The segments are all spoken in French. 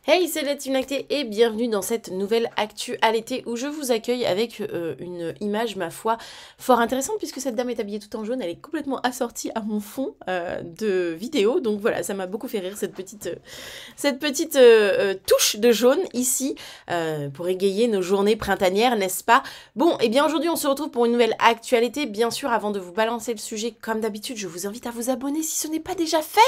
Hey, c'est la Team Lactée et bienvenue dans cette nouvelle Actu à l'été où je vous accueille avec une image, ma foi, fort intéressante puisque cette dame est habillée tout en jaune, elle est complètement assortie à mon fond de vidéo. Donc voilà, ça m'a beaucoup fait rire cette petite touche de jaune ici pour égayer nos journées printanières, n'est-ce pas? Bon, et bien aujourd'hui on se retrouve pour une nouvelle actualité. Bien sûr, avant de vous balancer le sujet, comme d'habitude, je vous invite à vous abonner si ce n'est pas déjà fait.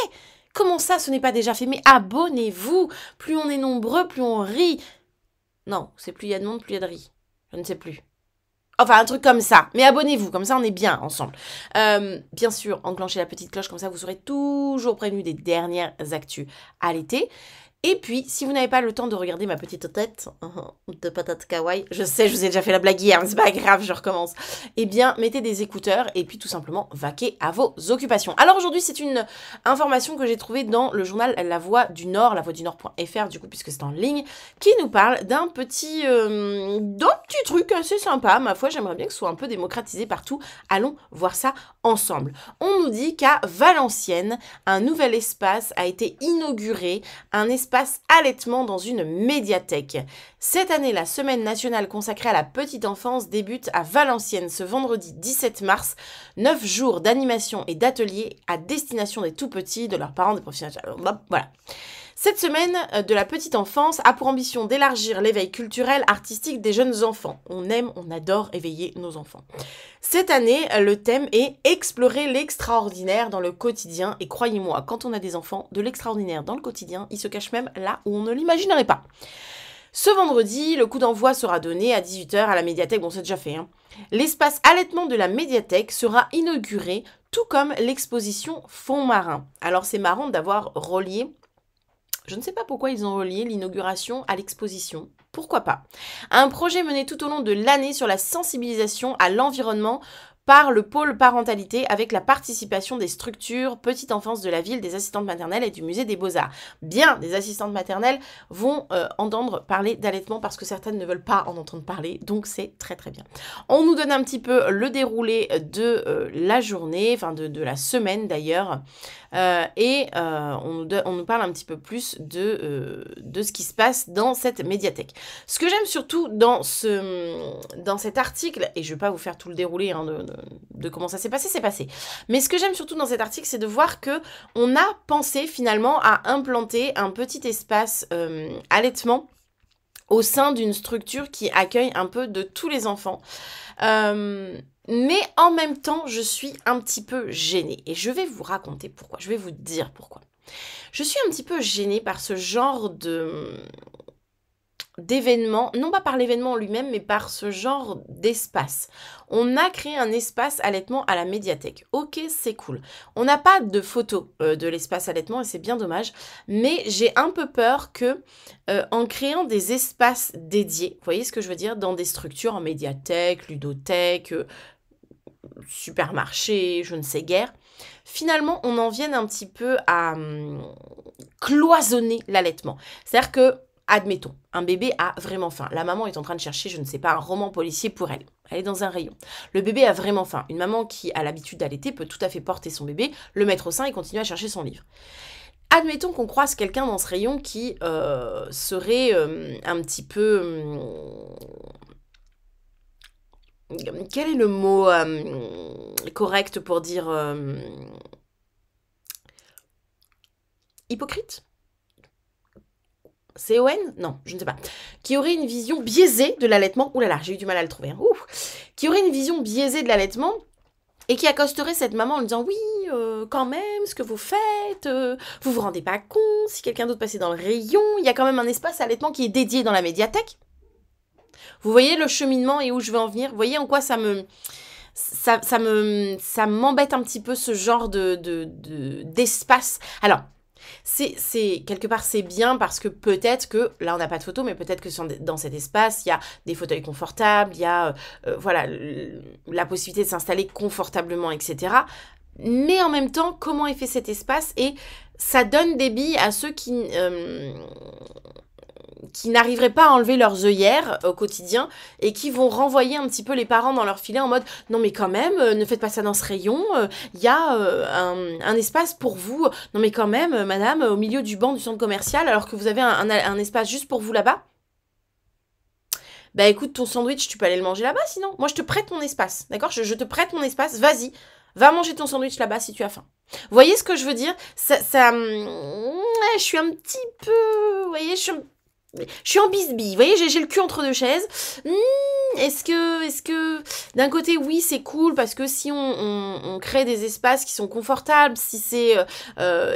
Comment ça, ce n'est pas déjà fait? Mais abonnez-vous! Plus on est nombreux, plus on rit. Non, c'est plus il y a de monde, plus il y a de riz. Je ne sais plus. Enfin, un truc comme ça. Mais abonnez-vous, comme ça on est bien ensemble. Bien sûr, enclenchez la petite cloche, comme ça vous serez toujours prévenu des dernières actus à l'été. Et puis, si vous n'avez pas le temps de regarder ma petite tête de patate kawaii, je sais, je vous ai déjà fait la blague hier, mais c'est pas grave, je recommence. Eh bien, mettez des écouteurs et puis tout simplement vaquez à vos occupations. Alors aujourd'hui, c'est une information que j'ai trouvée dans le journal La Voix du Nord, lavoixdunord.fr du coup, puisque c'est en ligne, qui nous parle d'un petit truc assez sympa. Ma foi, j'aimerais bien que ce soit un peu démocratisé partout. Allons voir ça ensemble. On nous dit qu'à Valenciennes, un nouvel espace a été inauguré, un espace allaitement dans une médiathèque. Cette année, la semaine nationale consacrée à la petite enfance débute à Valenciennes ce vendredi 17 mars. 9 jours d'animation et d'ateliers à destination des tout-petits, de leurs parents, des professionnels. Voilà. Cette semaine de la petite enfance a pour ambition d'élargir l'éveil culturel, artistique des jeunes enfants. On aime, on adore éveiller nos enfants. Cette année, le thème est explorer l'extraordinaire dans le quotidien. Et croyez-moi, quand on a des enfants, de l'extraordinaire dans le quotidien, il se cache même là où on ne l'imaginerait pas. Ce vendredi, le coup d'envoi sera donné à 18 h à la médiathèque. Bon, c'est déjà fait, hein. L'espace allaitement de la médiathèque sera inauguré, tout comme l'exposition Fond marin. Alors, c'est marrant d'avoir relié. Je ne sais pas pourquoi ils ont relié l'inauguration à l'exposition. Pourquoi pas? Un projet mené tout au long de l'année sur la sensibilisation à l'environnement par le pôle parentalité avec la participation des structures petite enfance de la ville, des assistantes maternelles et du musée des beaux-arts. Bien, des assistantes maternelles vont entendre parler d'allaitement parce que certaines ne veulent pas en entendre parler, donc c'est très très bien. On nous donne un petit peu le déroulé de la journée, enfin de la semaine d'ailleurs, et on nous parle un petit peu plus de ce qui se passe dans cette médiathèque. Ce que j'aime surtout dans cet article, et je ne vais pas vous faire tout le déroulé hein, de comment ça s'est passé, c'est passé. Mais ce que j'aime surtout dans cet article, c'est de voir que on a pensé finalement à implanter un petit espace allaitement au sein d'une structure qui accueille un peu de tous les enfants. Mais en même temps, je suis un petit peu gênée. Et je vais vous raconter pourquoi. Je vais vous dire pourquoi. Je suis un petit peu gênée par ce genre d'événement, non pas par l'événement en lui-même, mais par ce genre d'espace. On a créé un espace allaitement à la médiathèque. Ok, c'est cool. On n'a pas de photo de l'espace allaitement et c'est bien dommage, mais j'ai un peu peur que en créant des espaces dédiés, vous voyez ce que je veux dire, dans des structures en médiathèque, ludothèque, supermarché, je ne sais guère, finalement on en vienne un petit peu à cloisonner l'allaitement. C'est-à-dire que admettons, un bébé a vraiment faim. La maman est en train de chercher, je ne sais pas, un roman policier pour elle. Elle est dans un rayon. Le bébé a vraiment faim. Une maman qui a l'habitude d'allaiter peut tout à fait porter son bébé, le mettre au sein et continuer à chercher son livre. Admettons qu'on croise quelqu'un dans ce rayon qui serait un petit peu... quel est le mot correct pour dire... hypocrite ? CON? Non, je ne sais pas. Qui aurait une vision biaisée de l'allaitement. Ouh là là, j'ai eu du mal à le trouver. Hein. Qui aurait une vision biaisée de l'allaitement et qui accosterait cette maman en lui disant « Oui, quand même, ce que vous faites, vous vous rendez pas compte, si quelqu'un d'autre passait dans le rayon, il y a quand même un espace allaitement qui est dédié dans la médiathèque. » Vous voyez le cheminement et où je veux en venir? Vous voyez en quoi ça m'embête un petit peu ce genre d'espace. Alors, quelque part c'est bien parce que peut-être que, là on n'a pas de photo, mais peut-être que dans cet espace, il y a des fauteuils confortables, il y a voilà, la possibilité de s'installer confortablement, etc. Mais en même temps, comment est fait cet espace? Et ça donne des billes à ceux qui qui n'arriveraient pas à enlever leurs œillères au quotidien et qui vont renvoyer un petit peu les parents dans leur filet en mode « Non mais quand même, ne faites pas ça dans ce rayon, il y a un espace pour vous. Non mais quand même, madame, au milieu du banc du centre commercial, alors que vous avez un espace juste pour vous là-bas. » Bah écoute, ton sandwich, tu peux aller le manger là-bas sinon. Moi, je te prête mon espace, d'accord, je te prête mon espace, vas-y. Va manger ton sandwich là-bas si tu as faim. Vous voyez ce que je veux dire? Je suis un petit peu... Vous voyez, je suis en bisbille. Vous voyez, j'ai le cul entre deux chaises. Est-ce que... D'un côté, oui, c'est cool parce que si on crée des espaces qui sont confortables, si c'est...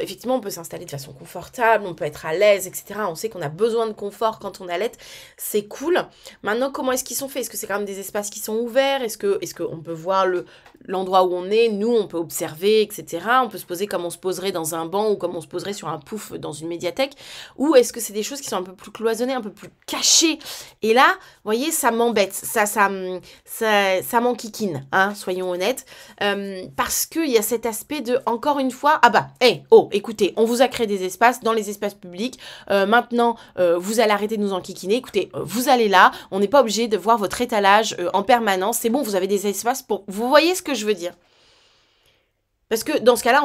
effectivement, on peut s'installer de façon confortable, on peut être à l'aise, etc. On sait qu'on a besoin de confort quand on allait. C'est cool. Maintenant, comment est-ce qu'ils sont faits? Est-ce que c'est quand même des espaces qui sont ouverts? Est-ce qu'on peut voir l'endroit où on est? Nous, on peut observer, etc. On peut se poser comme on se poserait dans un banc ou comme on se poserait sur un pouf dans une médiathèque. Ou est-ce que c'est des choses qui sont un peu plus cloisonnées, un peu plus cachées? Et là, vous voyez, ça m'embête. Ça m'enquiquine, hein, soyons honnêtes. Parce qu'il y a cet aspect de, encore une fois, écoutez, on vous a créé des espaces dans les espaces publics. Maintenant, vous allez arrêter de nous enquiquiner. Écoutez, vous allez là. On n'est pas obligé de voir votre étalage en permanence. C'est bon, vous avez des espaces pour... Vous voyez ce que je veux dire? Parce que dans ce cas-là,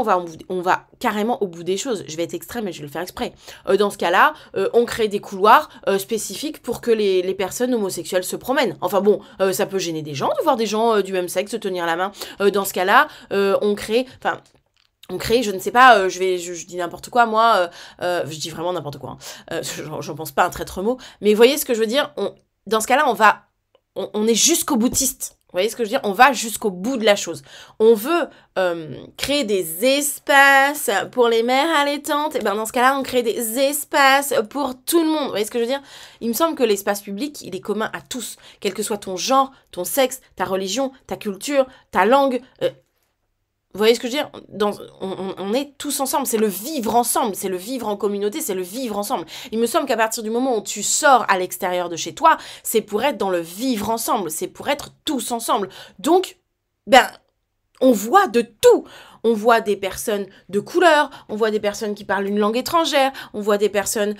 on va carrément au bout des choses. Je vais être extrême et je vais le faire exprès. Dans ce cas-là, on crée des couloirs spécifiques pour que les personnes homosexuelles se promènent. Enfin bon, ça peut gêner des gens de voir des gens du même sexe se tenir la main. Dans ce cas-là, on crée, je ne sais pas, je dis n'importe quoi, moi, je dis vraiment n'importe quoi. J'en pense pas un traître mot. Mais vous voyez ce que je veux dire? Dans ce cas-là, on est jusqu'au boutiste. Vous voyez ce que je veux dire? On va jusqu'au bout de la chose. On veut créer des espaces pour les mères allaitantes. Et ben dans ce cas-là, on crée des espaces pour tout le monde. Vous voyez ce que je veux dire? Il me semble que l'espace public, il est commun à tous. Quel que soit ton genre, ton sexe, ta religion, ta culture, ta langue... Vous voyez ce que je veux dire? On est tous ensemble, c'est le vivre ensemble, c'est le vivre en communauté, c'est le vivre ensemble. Il me semble qu'à partir du moment où tu sors à l'extérieur de chez toi, c'est pour être dans le vivre ensemble, c'est pour être tous ensemble. Donc, on voit de tout. On voit des personnes de couleur, on voit des personnes qui parlent une langue étrangère, on voit des personnes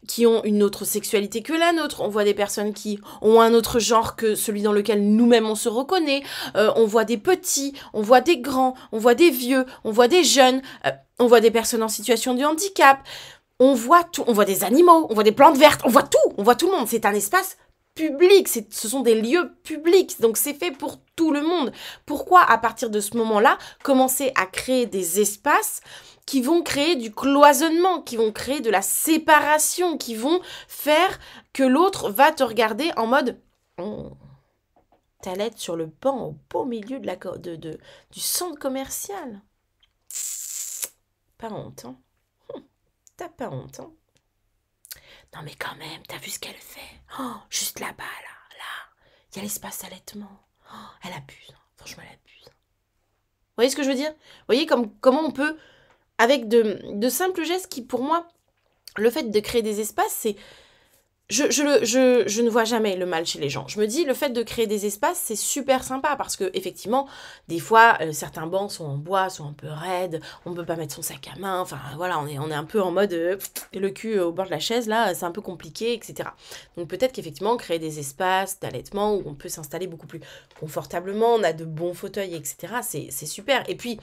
qui ont une autre sexualité que la nôtre, on voit des personnes qui ont un autre genre que celui dans lequel nous-mêmes on se reconnaît, on voit des petits, on voit des grands, on voit des vieux, on voit des jeunes, on voit des personnes en situation de handicap, on voit tout, on voit des animaux, on voit des plantes vertes, on voit tout le monde. C'est un espace public, ce sont des lieux publics, donc c'est fait pour tout le monde. Pourquoi, à partir de ce moment-là, commencer à créer des espaces qui vont créer du cloisonnement, qui vont créer de la séparation, qui vont faire que l'autre va te regarder en mode t'allaites sur le banc au beau milieu du centre commercial. Pas honte, hein? T'as pas honte, hein? Non mais quand même, t'as vu ce qu'elle fait? Juste là-bas, là. Il y a l'espace allaitement. Elle abuse. Franchement, elle abuse. Vous voyez ce que je veux dire? Vous voyez comment on peut, avec de simples gestes qui, pour moi, le fait de créer des espaces, c'est... Je ne vois jamais le mal chez les gens. Je me dis, le fait de créer des espaces, c'est super sympa parce que effectivement, des fois, certains bancs sont en bois, sont un peu raides, on ne peut pas mettre son sac à main, enfin voilà, on est un peu en mode le cul au bord de la chaise, là, c'est un peu compliqué, etc. Donc peut-être qu'effectivement, créer des espaces d'allaitement où on peut s'installer beaucoup plus confortablement, on a de bons fauteuils, etc., c'est super. Et puis,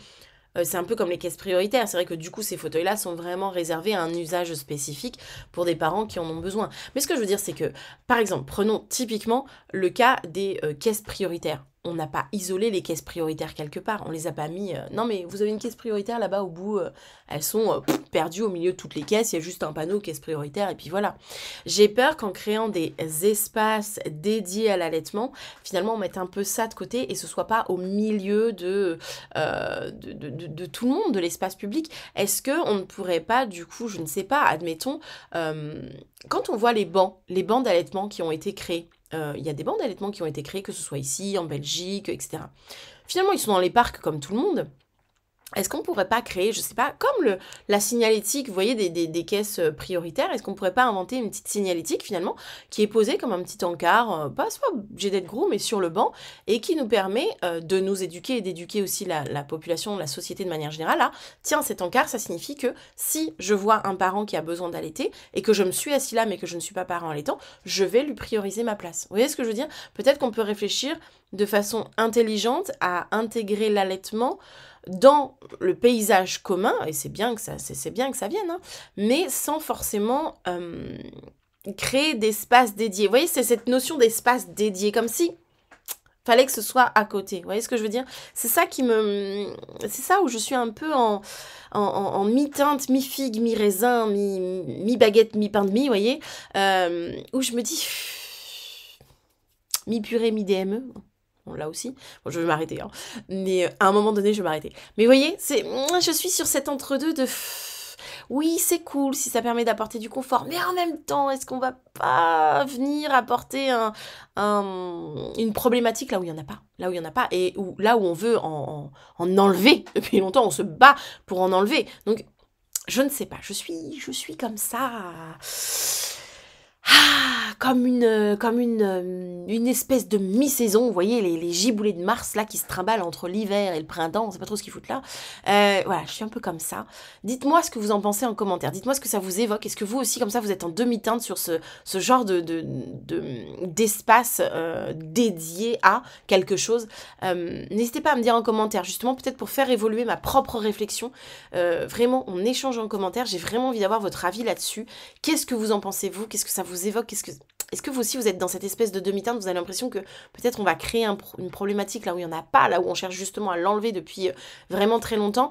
c'est un peu comme les caisses prioritaires. C'est vrai que du coup, ces fauteuils-là sont vraiment réservés à un usage spécifique pour des parents qui en ont besoin. Mais ce que je veux dire, c'est que, par exemple, prenons typiquement le cas des caisses prioritaires. On n'a pas isolé les caisses prioritaires quelque part. On les a pas mis... non, mais vous avez une caisse prioritaire là-bas au bout. Elles sont perdues au milieu de toutes les caisses. Il y a juste un panneau caisse prioritaire et puis voilà. J'ai peur qu'en créant des espaces dédiés à l'allaitement, finalement, on mette un peu ça de côté et ce soit pas au milieu de tout le monde, de l'espace public. Est-ce qu'on ne pourrait pas, du coup, je ne sais pas, admettons, quand on voit les bancs d'allaitement qui ont été créés, il y a des bancs d'allaitement qui ont été créés, que ce soit ici, en Belgique, etc. Finalement, ils sont dans les parcs comme tout le monde. Est-ce qu'on pourrait pas créer, je sais pas, comme la signalétique, vous voyez, des caisses prioritaires, est-ce qu'on pourrait pas inventer une petite signalétique finalement qui est posée comme un petit encart, pas soit obligé d'être gros, mais sur le banc, et qui nous permet de nous éduquer et d'éduquer aussi la population, la société de manière générale. Là, tiens, cet encart, ça signifie que si je vois un parent qui a besoin d'allaiter et que je me suis assis là, mais que je ne suis pas parent allaitant, je vais lui prioriser ma place. Vous voyez ce que je veux dire? Peut-être qu'on peut réfléchir de façon intelligente à intégrer l'allaitement dans le paysage commun, et c'est bien que ça vienne, hein, mais sans forcément créer d'espace dédié. Vous voyez, c'est cette notion d'espace dédié, comme si fallait que ce soit à côté. Vous voyez ce que je veux dire? C'est ça c'est ça où je suis un peu en mi-teinte, mi-figue, mi-raisin, mi-baguette, mi-pain de mie, vous voyez, où je me dis mi-purée, mi-DME. Bon, là aussi, bon, je vais m'arrêter, hein. Mais à un moment donné, je vais m'arrêter. Mais vous voyez, je suis sur cet entre-deux de... Oui, c'est cool si ça permet d'apporter du confort, mais en même temps, est-ce qu'on va pas venir apporter une problématique là où il n'y en a pas, là où il y en a pas, et là où on veut en enlever depuis longtemps, on se bat pour en enlever. Donc, je ne sais pas, je suis comme ça... comme une espèce de mi-saison, vous voyez, les giboulées de Mars, là, qui se trimballent entre l'hiver et le printemps, on sait pas trop ce qu'ils foutent là. Voilà, je suis un peu comme ça. Dites-moi ce que vous en pensez en commentaire, dites-moi ce que ça vous évoque, est-ce que vous aussi, comme ça, vous êtes en demi-teinte sur ce genre d'espace dédié à quelque chose. N'hésitez pas à me dire en commentaire, justement, peut-être pour faire évoluer ma propre réflexion. Vraiment, on échange en commentaire, j'ai vraiment envie d'avoir votre avis là-dessus. Qu'est-ce que vous en pensez, vous? Qu'est-ce que ça vous évoque? Est-ce que vous aussi, vous êtes dans cette espèce de demi-teinte? Vous avez l'impression que peut-être on va créer une problématique là où il n'y en a pas, là où on cherche justement à l'enlever depuis vraiment très longtemps.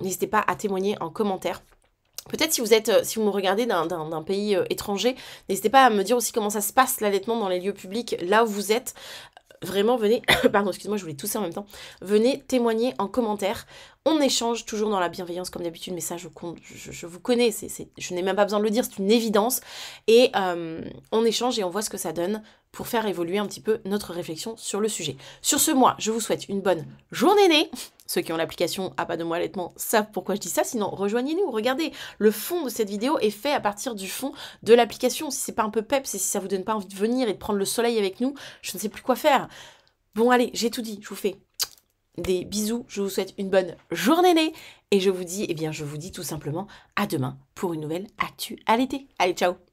N'hésitez pas à témoigner en commentaire. Peut-être si vous me regardez d'un pays étranger, n'hésitez pas à me dire aussi comment ça se passe l'allaitement dans les lieux publics, là où vous êtes. Vraiment, venez, pardon, excuse-moi, je voulais tousser en même temps, venez témoigner en commentaire. On échange toujours dans la bienveillance comme d'habitude, mais ça, je vous connais, je n'ai même pas besoin de le dire, c'est une évidence. Et on échange et on voit ce que ça donne pour faire évoluer un petit peu notre réflexion sur le sujet. Sur ce, moi, je vous souhaite une bonne journée née. Ceux qui ont l'application A pas de moi allaitement savent pourquoi je dis ça, sinon rejoignez-nous, regardez, le fond de cette vidéo est fait à partir du fond de l'application. Si c'est pas un peu peps et si ça vous donne pas envie de venir et de prendre le soleil avec nous, je ne sais plus quoi faire. Bon allez, j'ai tout dit, je vous fais des bisous, je vous souhaite une bonne journée née et je vous dis tout simplement à demain pour une nouvelle actu à l'été. Allez, ciao!